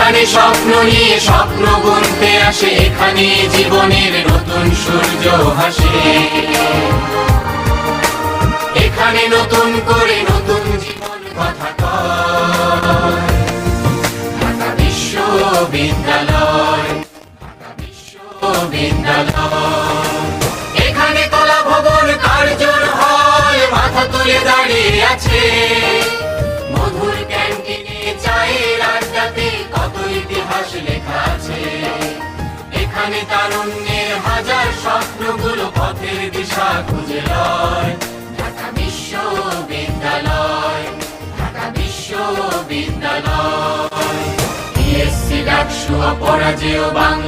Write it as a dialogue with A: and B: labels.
A: এখানে স্বপ্ন নিয়ে স্বপ্ন বুনতে আসে, এখানে জীবনের নতুন সূর্য হাসে। এখানে নতুন করে নতুন জীবন কথা কয়। ঢাকা বিশ্ববিদ্যালয়, ঢাকা বিশ্ববিদ্যালয়। এখানে কলা ভবন কার্জন হয়, মাথা তুলে দাঁড়িয়ে আছে। মধুর ক্যান্টিনে চায়ের আড্ডাতে কত ইতিহাস লেখা আছে। এখানে তারুণ্যের হাজার স্বপ্নগুলো পথের দিশা খুঁজে লয়। ঢাকা বিশ্ববিদ্যালয়, ঢাকা বিশ্ববিদ্যালয়। বিএসসি ডাকসু অপরাজেয় বাংলা।